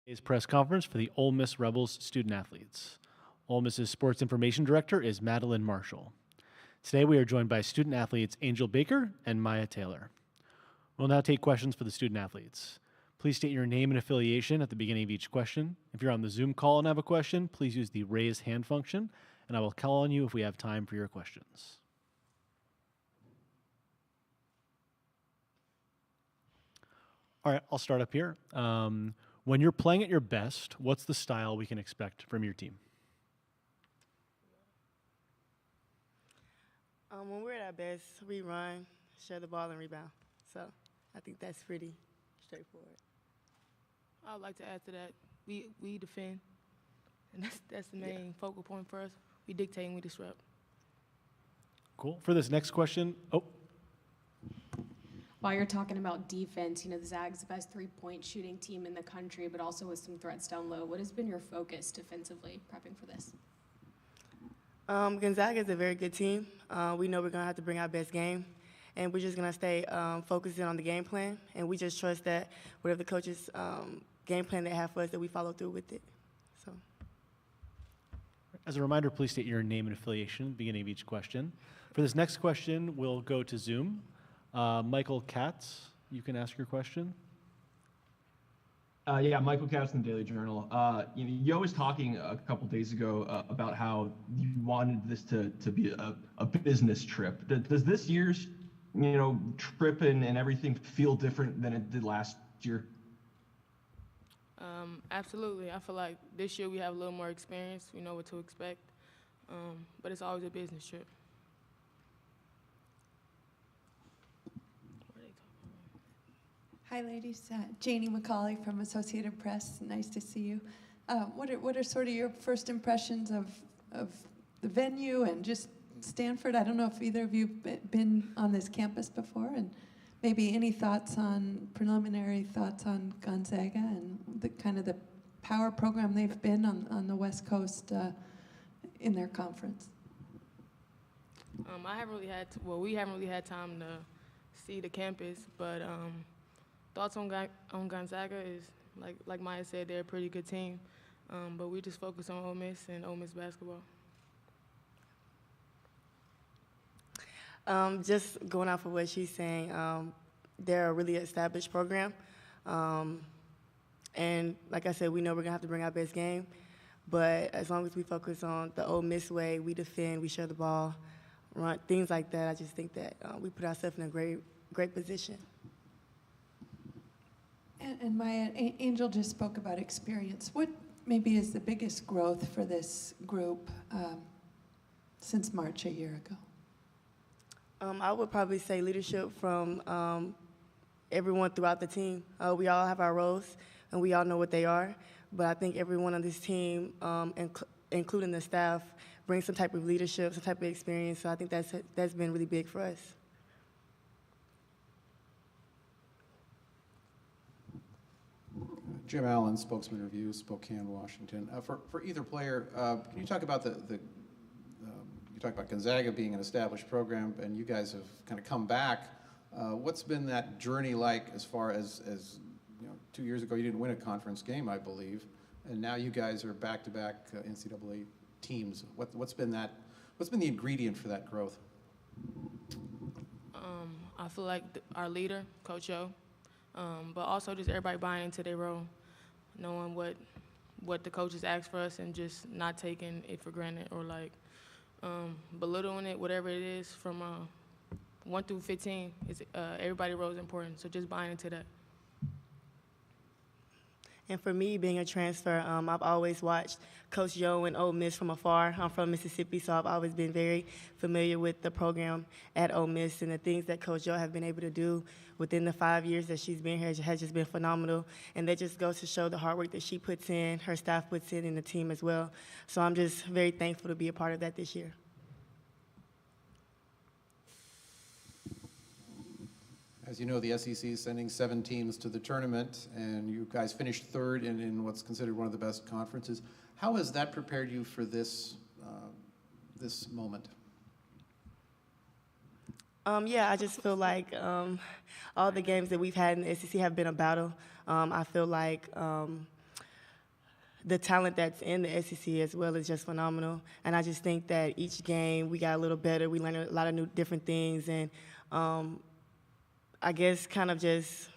Today's press conference for the Ole Miss Rebels student athletes. Ole Miss's sports information director is Madeline Marshall. Today we are joined by student athletes Angel Baker and Maya Taylor. We'll now take questions for the student athletes. Please state your name and affiliation at the beginning of each question. If you're on the Zoom call and have a question, please use the raise hand function, and I will call on you if we have time for your questions. All right, I'll start up here. When you're playing at your best, what's the style we can expect from your team? When we're at our best, we run, share the ball, and rebound. So I think that's pretty straightforward. I would like to add to that, we defend, and that's the main focal point for us. We dictate and we disrupt. Cool. For this next question, While you're talking about defense, the Zags the best three-point shooting team in the country, but also with some threats down low. What has been your focus defensively prepping for this? Gonzaga is a very good team. We know we're going to have to bring our best game, and we're just going to stay focused in on the game plan, and we just trust that whatever the coaches' game plan they have for us, that we follow through with it. So, as a reminder, please state your name and affiliation at the beginning of each question. For this next question, we'll go to Zoom. Michael Katz, you can ask your question. Michael Katz from the Daily Journal. You was talking a couple days ago about how you wanted this to be a business trip. Does this year's trip and everything feel different than it did last year? Absolutely. I feel like this year we have a little more experience. We know what to expect, but it's always a business trip. Hi, ladies. Janie McCauley from Associated Press. Nice to see you. What are sort of your first impressions of the venue and just Stanford? I don't know if either of you been on this campus before, and maybe any preliminary thoughts on Gonzaga and the kind of the power program they've been on the West Coast in their conference. We haven't really had time to see the campus, but thoughts on Gonzaga is, like Maya said, they're a pretty good team, but we just focus on Ole Miss and Ole Miss basketball. Just going off of what she's saying, they're a really established program. And like I said, we know we're going to have to bring our best game. But as long as we focus on the Ole Miss way, we defend, we share the ball, run, things like that, I just think that we put ourselves in a great position. And Maya, Angel just spoke about experience. What maybe is the biggest growth for this group since March a year ago? I would probably say leadership from everyone throughout the team. We all have our roles, and we all know what they are. But I think everyone on this team, including the staff, brings some type of leadership, some type of experience. So I think that's been really big for us. Jim Allen, Spokesman Review, Spokane, Washington. For either player, can you talk about you talk about Gonzaga being an established program, and you guys have kind of come back. What's been that journey like as far as 2 years ago you didn't win a conference game, I believe, and now you guys are back-to-back NCAA teams. What's been the ingredient for that growth? I feel like our leader, Coach O, but also just everybody buying into their role, knowing what the coaches ask for us and just not taking it for granted or belittling it, whatever it is, from 1 through 15. Everybody's role is important, so just buying into that. And for me, being a transfer, I've always watched Coach Yo and Ole Miss from afar. I'm from Mississippi, so I've always been very familiar with the program at Ole Miss, and the things that Coach Yo have been able to do within the 5 years that she's been here has just been phenomenal. And that just goes to show the hard work that she puts in, her staff puts in, and the team as well. So I'm just very thankful to be a part of that this year. As you know, the SEC is sending 7 teams to the tournament, and you guys finished third in what's considered one of the best conferences. How has that prepared you for this moment? I just feel like all the games that we've had in the SEC have been a battle. I feel like the talent that's in the SEC as well is just phenomenal. And I just think that each game we got a little better. We learned a lot of new different things, and I guess kind of just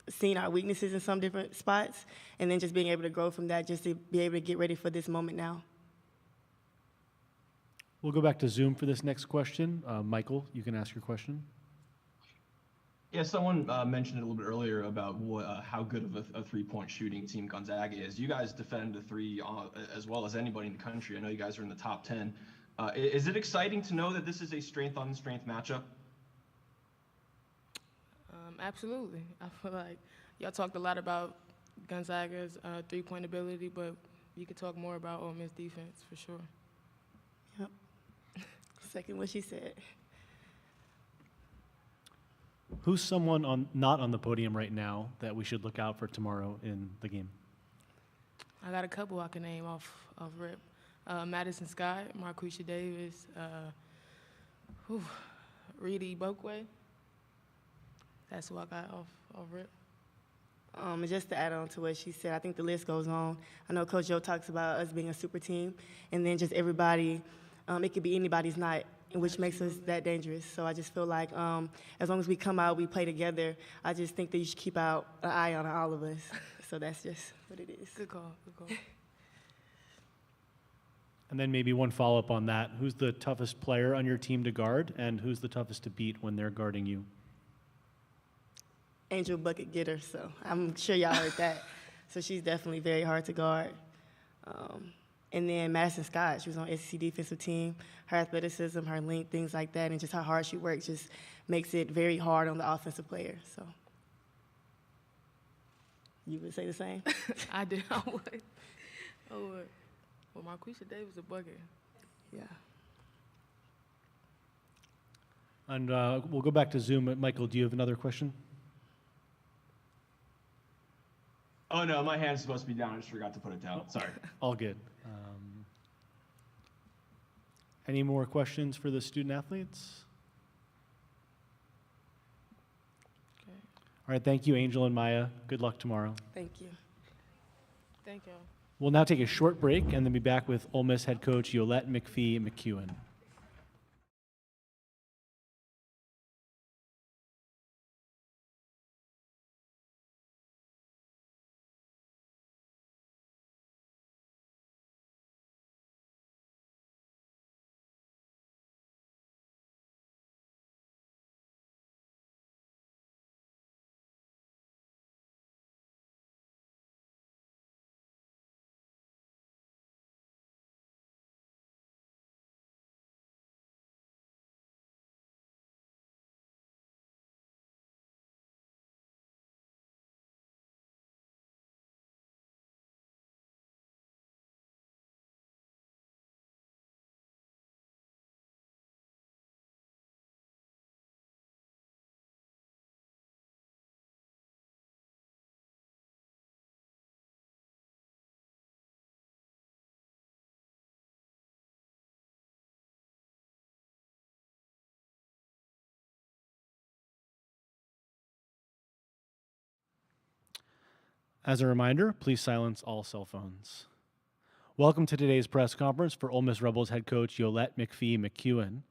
seeing our weaknesses in some different spots, and then just being able to grow from that, just to be able to get ready for this moment now. We'll go back to Zoom for this next question. Michael, you can ask your question. Yeah, someone mentioned it a little bit earlier about how good of a three-point shooting team Gonzaga is. You guys defend the three as well as anybody in the country. I know you guys are in the top 10. Is it exciting to know that this is a strength-on-strength matchup? Absolutely. I feel like y'all talked a lot about Gonzaga's three-point ability, but you could talk more about Ole Miss defense for sure. Yep. Second what she said. Who's someone not on the podium right now that we should look out for tomorrow in the game? I got a couple I can name off rip. Madison Scott, Marquisha Davis, Reedy Bokwe. That's who I got off rip. And just to add on to what she said, I think the list goes on. I know Coach Joe talks about us being a super team, and then just everybody, it could be anybody's night, which makes us that dangerous. So I just feel like as long as we come out, we play together, I just think that you should keep an eye on all of us. So that's just what it is. Good call, good call. And then maybe one follow-up on that. Who's the toughest player on your team to guard, and who's the toughest to beat when they're guarding you? Angel Bucket Getter, so I'm sure y'all heard that. So she's definitely very hard to guard. And then Madison Scott, she was on SEC defensive team. Her athleticism, her length, things like that, and just how hard she works just makes it very hard on the offensive player. So you would say the same? I would. Well, Marquisha Davis a bucket. Yeah. And we'll go back to Zoom. Michael, do you have another question? Oh, no, my hand's supposed to be down. I just forgot to put it down. Sorry. All good. Any more questions for the student athletes? Okay. All right, thank you, Angel and Maya. Good luck tomorrow. Thank you. Thank y'all. We'll now take a short break and then be back with Ole Miss head coach Yolette McPhee-McEwen. As a reminder, please silence all cell phones. Welcome to today's press conference for Ole Miss Rebels head coach Yolette McPhee-McEwen.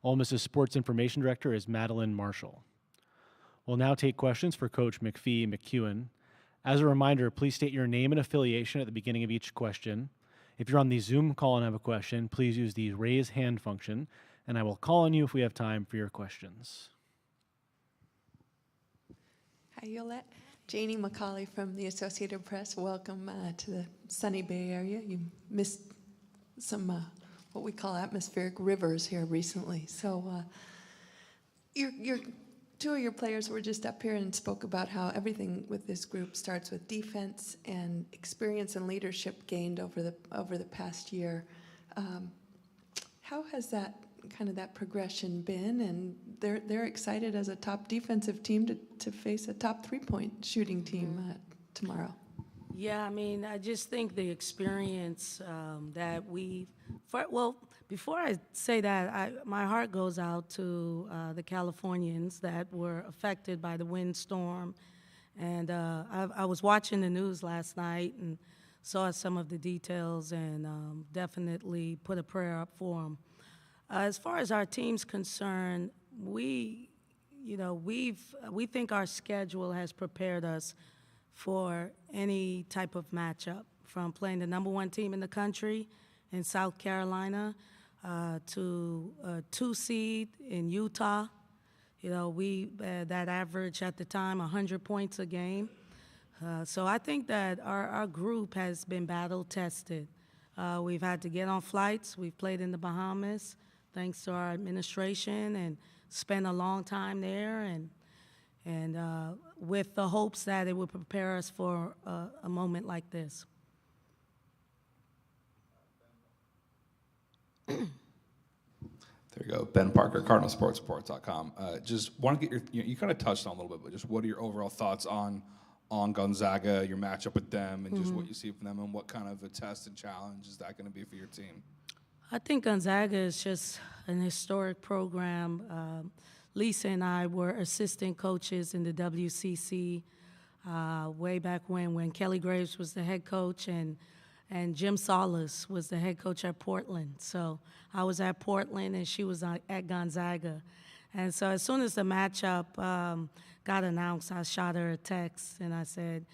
Ole Miss's sports information director is Madeline Marshall. We'll now take questions for Coach McPhee-McEwen. As a reminder, please state your name and affiliation at the beginning of each question. If you're on the Zoom call and have a question, please use the raise hand function, and I will call on you if we have time for your questions. Hi, Yolette. Janie McCauley from the Associated Press. Welcome to the sunny Bay Area. You missed some what we call atmospheric rivers here recently. So your two of your players were just up here and spoke about how everything with this group starts with defense and experience and leadership gained over the past year. How has that progression been? And they're excited as a top defensive team to face a top three-point shooting team tomorrow. Yeah, I mean, I just think the experience that before I say that, my heart goes out to the Californians that were affected by the windstorm. And I was watching the news last night, and saw some of the details and definitely put a prayer up for them. As far as our team's concerned, we think our schedule has prepared us for any type of matchup, from playing the number one team in the country in South Carolina to a 2 seed in Utah. We that average at the time 100 points a game. So I think that our group has been battle tested. We've had to get on flights. We've played in the Bahamas, thanks to our administration, and spent a long time there, and with the hopes that it would prepare us for a moment like this. There you go. Ben Parker, CardinalSportsReport.com. Just want to get you kind of touched on a little bit, but just what are your overall thoughts on Gonzaga, your matchup with them, and just what you see from them, and what kind of a test and challenge is that going to be for your team? I think Gonzaga is just an historic program. Lisa and I were assistant coaches in the WCC way back when Kelly Graves was the head coach, and Jim Salas was the head coach at Portland. So I was at Portland, and she was at Gonzaga. And so as soon as the matchup got announced, I shot her a text, and I said,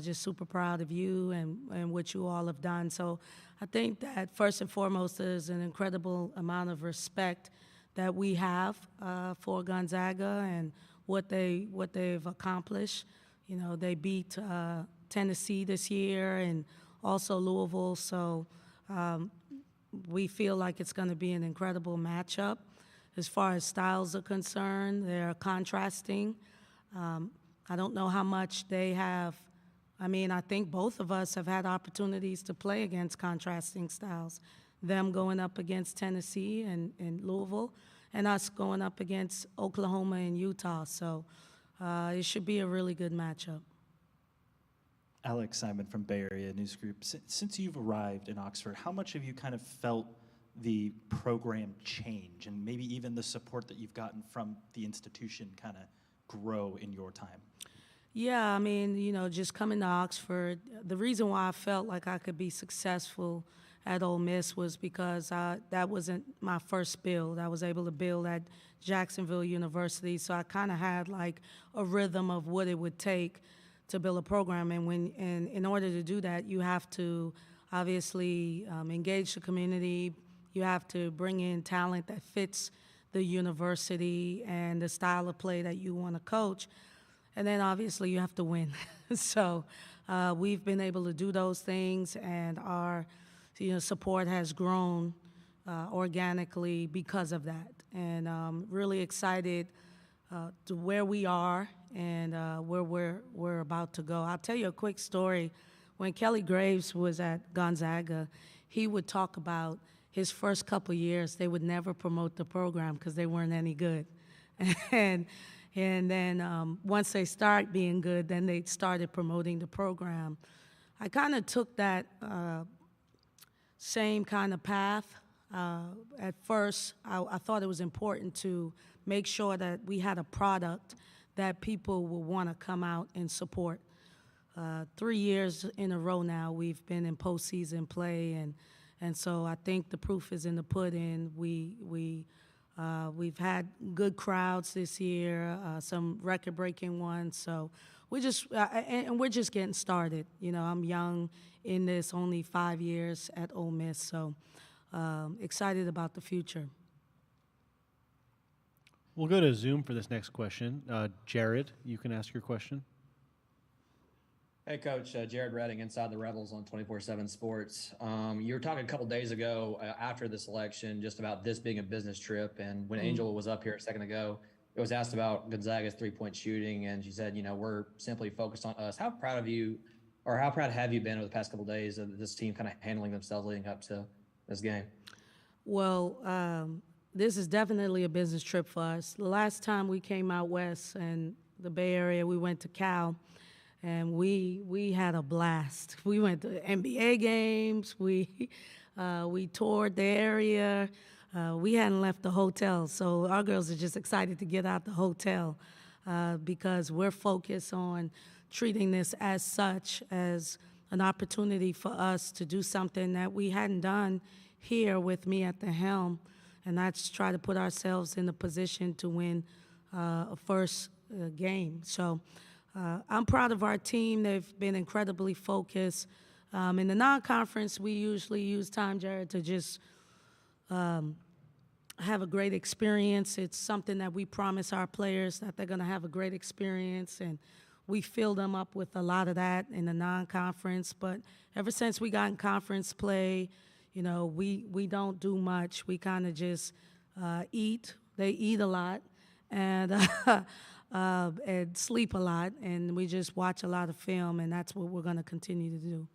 just super proud of you and what you all have done. So I think that first and foremost, there's an incredible amount of respect that we have for Gonzaga and what they've accomplished. They beat Tennessee this year and also Louisville. So we feel like it's going to be an incredible matchup. As far as styles are concerned, they're contrasting. I don't know how much they have. I think both of us have had opportunities to play against contrasting styles. Them going up against Tennessee and Louisville, and us going up against Oklahoma and Utah. So it should be a really good matchup. Alex Simon from Bay Area News Group. Since you've arrived in Oxford, how much have you kind of felt the program change, and maybe even the support that you've gotten from the institution kind of grow in your time? Yeah, just coming to Oxford, the reason why I felt like I could be successful at Ole Miss was because that wasn't my first build. I was able to build at Jacksonville University, so I kind of had like a rhythm of what it would take to build a program. And in order to do that, you have to obviously engage the community. You have to bring in talent that fits the university and the style of play that you want to coach. And then obviously you have to win. So we've been able to do those things, and our support has grown organically because of that. And really excited to where we are and where we're about to go. I'll tell you a quick story. When Kelly Graves was at Gonzaga, he would talk about his first couple years, they would never promote the program because they weren't any good. And then once they start being good, then they started promoting the program. I kind of took that same kind of path. At first, I thought it was important to make sure that we had a product that people will want to come out and support. 3 years in a row now, we've been in postseason play, and so I think the proof is in the pudding. We've had good crowds this year, some record-breaking ones. So we're just getting started. I'm young in this, only 5 years at Ole Miss, so excited about the future. We'll go to Zoom for this next question. Jared, you can ask your question. Hey, Coach. Jared Redding, Inside the Rebels on 24/7 Sports. You were talking a couple days ago after this election just about this being a business trip. And when Angel was up here a second ago, it was asked about Gonzaga's three-point shooting. And she said, we're simply focused on us. How proud have you been over the past couple of days of this team kind of handling themselves leading up to this game? Well, this is definitely a business trip for us. The last time we came out west and the Bay Area, we went to Cal. And we had a blast. We went to NBA games. We toured the area. We hadn't left the hotel, so our girls are just excited to get out the hotel because we're focused on treating this as such as an opportunity for us to do something that we hadn't done here with me at the helm, and that's try to put ourselves in a position to win a first game. So I'm proud of our team. They've been incredibly focused. In the non-conference, we usually use time, Jared, to just have a great experience. It's something that we promise our players that they're going to have a great experience, and we fill them up with a lot of that in the non-conference. But ever since we got in conference play, you know, we don't do much. We kind of just eat. They eat a lot and sleep a lot, and we just watch a lot of film, and that's what we're going to continue to do.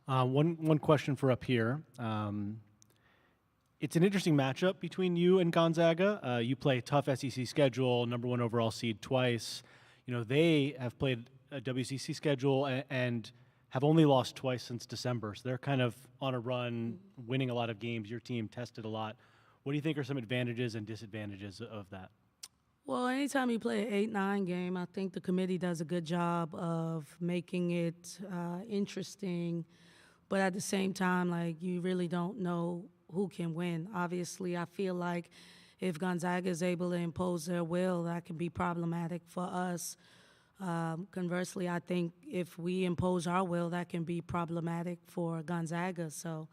One question for up here. It's an interesting matchup between you and Gonzaga. You play a tough SEC schedule, number 1 overall seed twice. You know, they have played a WCC schedule and have only lost twice since December. So they're kind of on a run, winning a lot of games. Your team tested a lot. What do you think are some advantages and disadvantages of that? Well, anytime you play an 8-9 game, I think the committee does a good job of making it interesting. But at the same time, like, you really don't know who can win. Obviously, I feel like if Gonzaga is able to impose their will, that can be problematic for us. Conversely, I think if we impose our will, that can be problematic for Gonzaga. So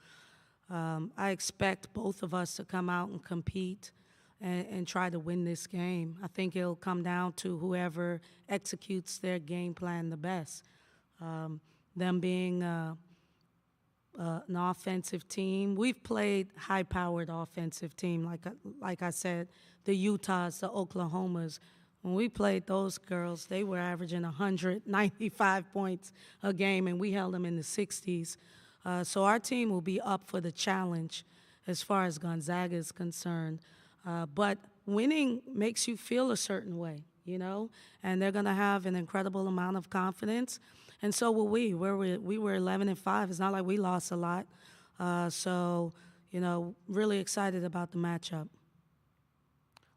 I expect both of us to come out and compete and try to win this game. I think it'll come down to whoever executes their game plan the best. Them being an offensive team. We've played high-powered offensive team, like I said, the Utahs, the Oklahomas. When we played those girls, they were averaging 195 points a game, and we held them in the 60s. So our team will be up for the challenge as far as Gonzaga is concerned. But winning makes you feel a certain way, you know, and they're going to have an incredible amount of confidence. And so will we. We were 11-5. It's not like we lost a lot. So, you know, really excited about the matchup.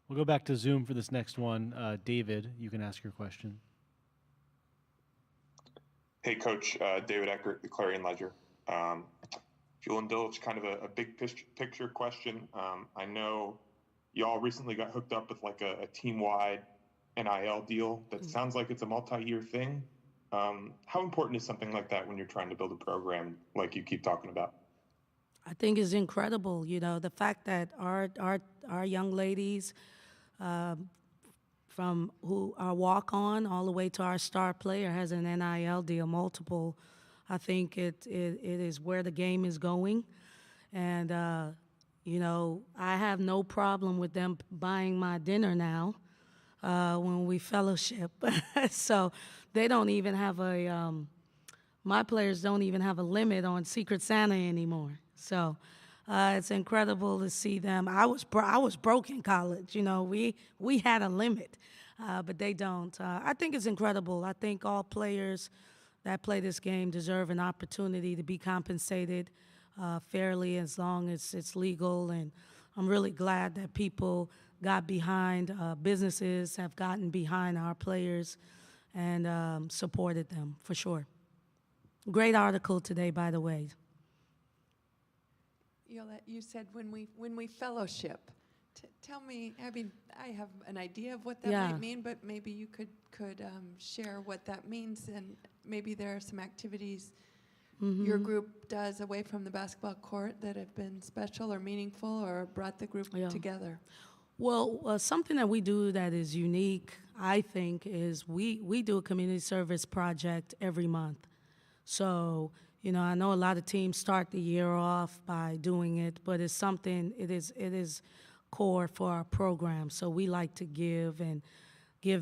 We'll go back to Zoom for this next one. David, you can ask your question. Hey, Coach. David Eckert, the Clarion Ledger. If you'll indulge kind of a big picture question. I know y'all recently got hooked up with like a team-wide NIL deal that sounds like it's a multi-year thing. How important is something like that when you're trying to build a program like you keep talking about? I think it's incredible, you know, the fact that our young ladies, from who are walk-on all the way to our star player has an NIL deal, multiple. I think it is where the game is going. And, you know, I have no problem with them buying my dinner now when we fellowship. So they don't even have my players don't even have a limit on Secret Santa anymore. So it's incredible to see them. I was broke in college. You know, we had a limit, but they don't. I think it's incredible. I think all players that play this game deserve an opportunity to be compensated fairly as long as it's legal. And I'm really glad that people got behind, businesses have gotten behind our players and supported them, for sure. Great article today, by the way. Yolette, you said when we fellowship. Tell me, I mean, I have an idea of what that might mean, but maybe you could share what that means, and maybe there are some activities your group does away from the basketball court that have been special or meaningful or brought the group together. Well, something that we do that is unique, I think, is we do a community service project every month. So, you know, I know a lot of teams start the year off by doing it, but it's something, it is core for our program. So we like to give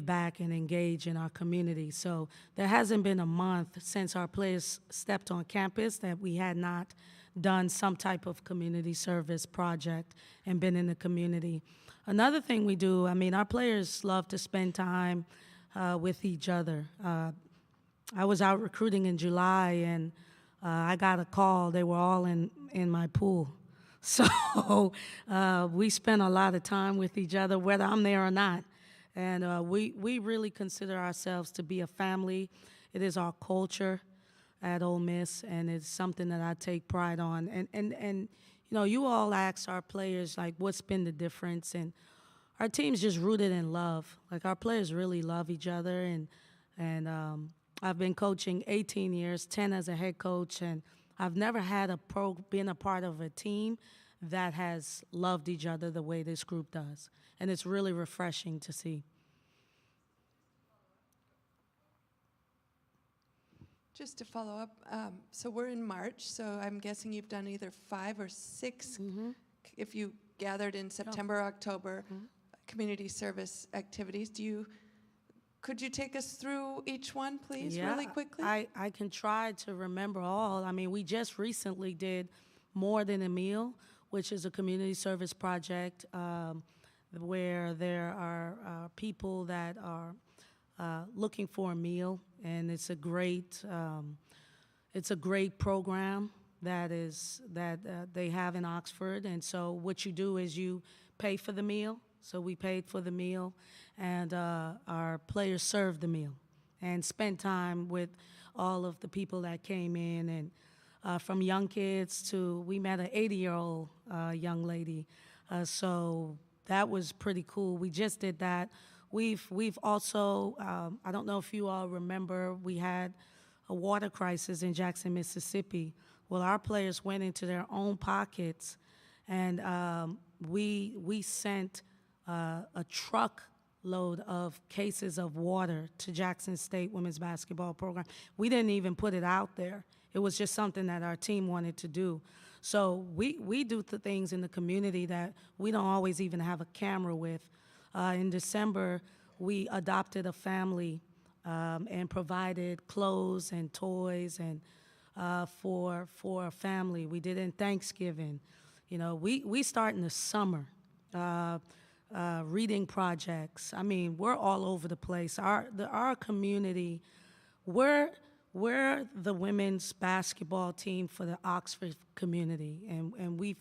back and engage in our community. So there hasn't been a month since our players stepped on campus that we had not done some type of community service project and been in the community. Another thing we do, I mean, our players love to spend time with each other. I was out recruiting in July, and I got a call. They were all in my pool. So we spent a lot of time with each other, whether I'm there or not. And we really consider ourselves to be a family. It is our culture at Ole Miss, and it's something that I take pride on. And you know, you all ask our players, like, what's been the difference? And our team's just rooted in love. Like, our players really love each other. And I've been coaching 18 years, 10 as a head coach, and I've never had been a part of a team that has loved each other the way this group does. And it's really refreshing to see. Just to follow up, so we're in March, so I'm guessing you've done either 5 or 6, if you gathered in September, October, community service activities. Could you take us through each one, please, really quickly? I can try to remember all. I mean, we just recently did More Than a Meal, which is a community service project where there are people that are looking for a meal, and it's a great program that they have in Oxford. And so what you do is you pay for the meal. So we paid for the meal, and our players served the meal and spent time with all of the people that came in, and from young kids to, we met an 80-year-old young lady. So that was pretty cool. We just did that. We've also, I don't know if you all remember, we had a water crisis in Jackson, Mississippi. Well, our players went into their own pockets, and we sent a truckload of cases of water to Jackson State women's basketball program. We didn't even put it out there. It was just something that our team wanted to do. So we do the things in the community that we don't always even have a camera with. In December, we adopted a family and provided clothes and toys and for a family. We did it in Thanksgiving. You know, we start in the summer. Reading projects. I mean, we're all over the place. Our community, we're the women's basketball team for the Oxford community, and we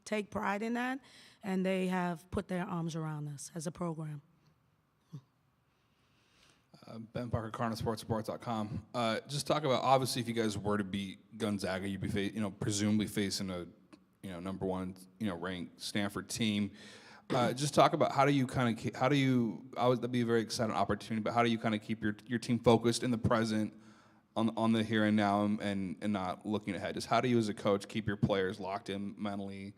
take pride in that, and they have put their arms around us as a program. Ben Parker, CardinalSports.com. Just talk about, obviously, if you guys were to beat Gonzaga, you'd be presumably facing a number one ranked Stanford team. Just talk about that'd be a very exciting opportunity, but how do you kind of keep your team focused in the present, on the here and now, and not looking ahead? Just how do you as a coach keep your players locked in mentally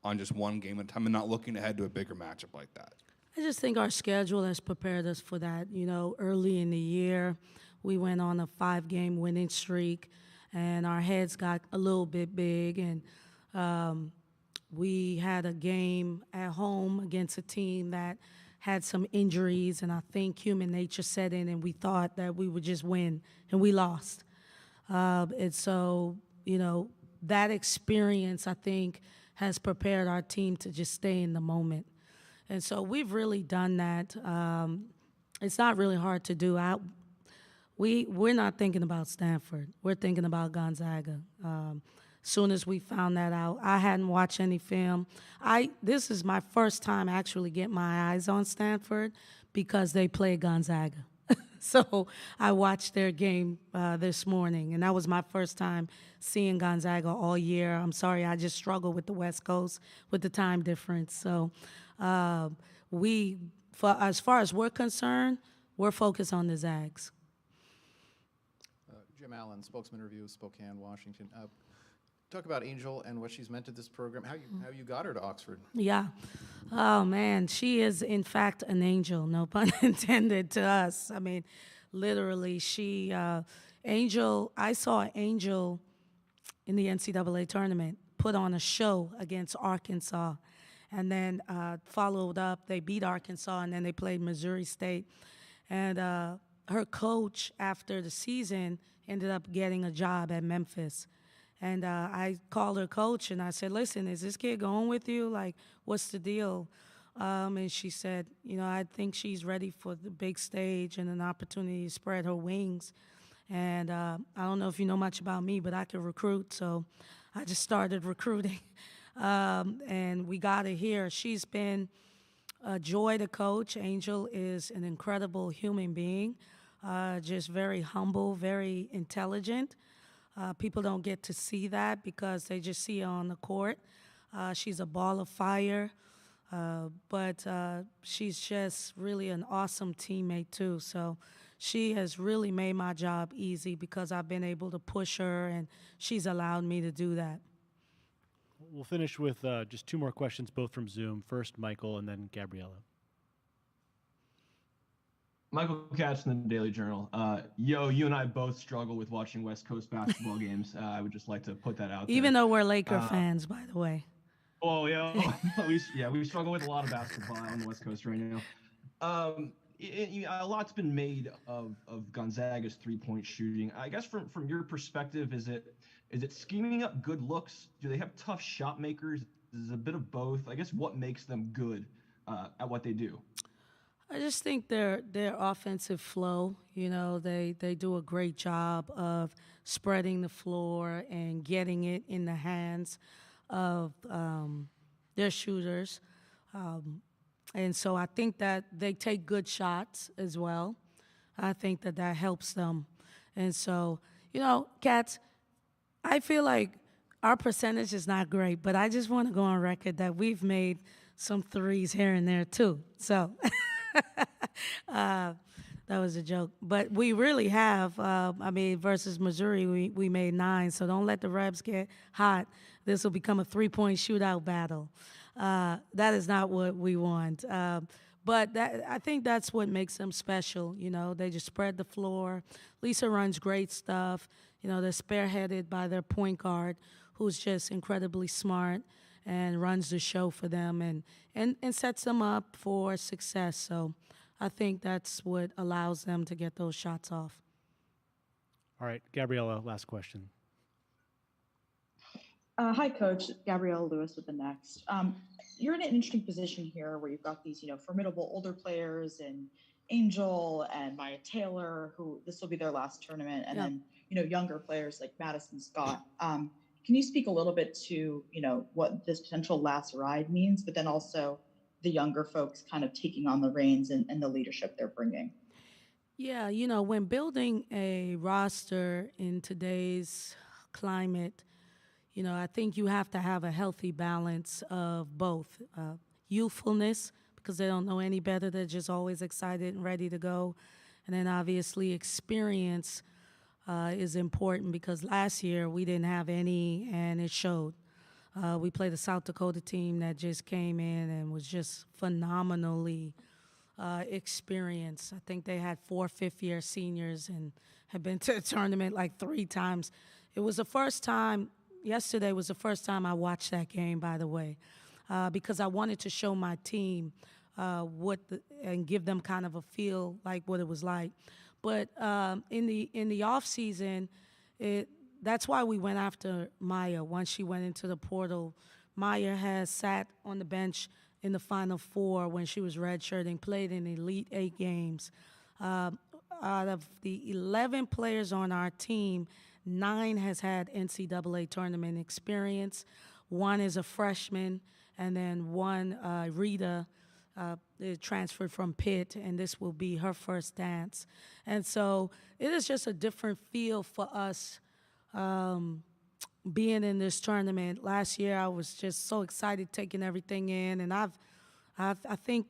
on just one game at a time and not looking ahead to a bigger matchup like that? I just think our schedule has prepared us for that. You know, early in the year, we went on a 5-game winning streak, and our heads got a little bit big, and we had a game at home against a team that had some injuries, and I think human nature set in, and we thought that we would just win, and we lost. And so, that experience, I think, has prepared our team to just stay in the moment. And so we've really done that. It's not really hard to do. We're not thinking about Stanford. We're thinking about Gonzaga. Soon as we found that out, I hadn't watched any film. This is my first time actually getting my eyes on Stanford because they played Gonzaga. So I watched their game this morning, and that was my first time seeing Gonzaga all year. I'm sorry, I just struggle with the West Coast with the time difference. So as far as we're concerned, we're focused on the Zags. Jim Allen, Spokesman Review, Spokane, Washington. Talk about Angel and what she's meant to this program, how you got her to Oxford. Yeah. Oh, man, she is, in fact, an angel, no pun intended, to us. I mean, literally, I saw Angel in the NCAA tournament put on a show against Arkansas, and then followed up. They beat Arkansas, and then they played Missouri State. And her coach, after the season, ended up getting a job at Memphis. And I called her coach, and I said, listen, is this kid going with you? Like, what's the deal? And she said, I think she's ready for the big stage and an opportunity to spread her wings. And I don't know if you know much about me, but I can recruit, so I just started recruiting. And we got her here. She's been a joy to coach. Angel is an incredible human being, just very humble, very intelligent. People don't get to see that because they just see her on the court. She's a ball of fire, but she's just really an awesome teammate too. So she has really made my job easy because I've been able to push her, and she's allowed me to do that. We'll finish with just two more questions, both from Zoom. First, Michael, and then Gabriella. Michael Katz from the Daily Journal. You and I both struggle with watching West Coast basketball games. I would just like to put that out there. Even though we're Laker fans, by the way. Oh, yeah. we struggle with a lot of basketball on the West Coast right now. A lot's been made of Gonzaga's three-point shooting. I guess from your perspective, is it scheming up good looks? Do they have tough shot makers? Is it a bit of both? I guess what makes them good at what they do? I just think their offensive flow, they do a great job of spreading the floor and getting it in the hands of their shooters. And so I think that they take good shots as well. I think that helps them. And so, Cats, I feel like our percentage is not great, but I just want to go on record that we've made some threes here and there too. So that was a joke. But we really have, versus Missouri, we made 9. So don't let the Rebs get hot. This will become a 3-point shootout battle. That is not what we want. But I think that's what makes them special. They just spread the floor. Lisa runs great stuff. They're spearheaded by their point guard, who's just incredibly smart and runs the show for them and sets them up for success. So I think that's what allows them to get those shots off. All right, Gabriella, last question. Hi, Coach. Gabrielle Lewis with the Next. You're in an interesting position here where you've got these, formidable older players and Angel and Maya Taylor, who this will be their last tournament, and then, younger players like Madison Scott. Can you speak a little bit to, what this potential last ride means, but then also the younger folks kind of taking on the reins and the leadership they're bringing? Yeah, when building a roster in today's climate, I think you have to have a healthy balance of both youthfulness, because they don't know any better. They're just always excited and ready to go. And then obviously experience is important, because last year we didn't have any, and it showed. We played a South Dakota team that just came in and was just phenomenally experienced. I think they had 4 fifth-year seniors and had been to the tournament like 3 times. It was the first time. Yesterday was the first time I watched that game, by the way, because I wanted to show my team and give them kind of a feel like what it was like. But in the off season, that's why we went after Maya. Once she went into the portal, Maya has sat on the bench in the Final Four when she was redshirting, played in Elite 8 games. Out of the 11 players on our team, 9 has had NCAA tournament experience. 1 is a freshman, and then 1, Rita, transferred from Pitt, and this will be her first dance. And so it is just a different feel for us being in this tournament. Last year, I was just so excited taking everything in, and I think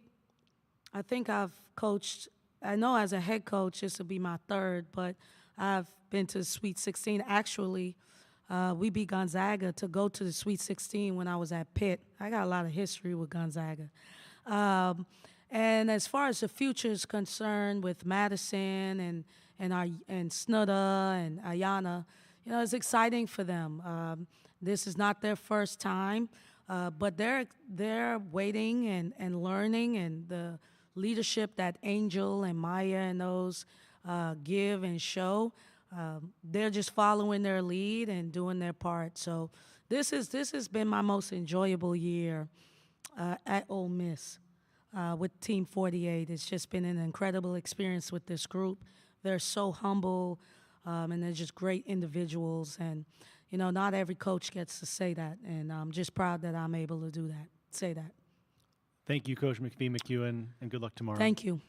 I've coached. I know as a head coach, this will be my 3rd, but I've been to the Sweet 16. Actually, we beat Gonzaga to go to the Sweet 16 when I was at Pitt. I got a lot of history with Gonzaga. And as far as the future is concerned with Madison and Snuda and Ayana, it's exciting for them. This is not their first time, but they're waiting and learning, and the leadership that Angel and Maya and those give and show, they're just following their lead and doing their part. So this has been my most enjoyable year at Ole Miss with Team 48. It's just been an incredible experience with this group. They're so humble, and they're just great individuals. And not every coach gets to say that, and I'm just proud that I'm able to say that. Thank you, Coach McPhee, McEwen, and good luck tomorrow. Thank you.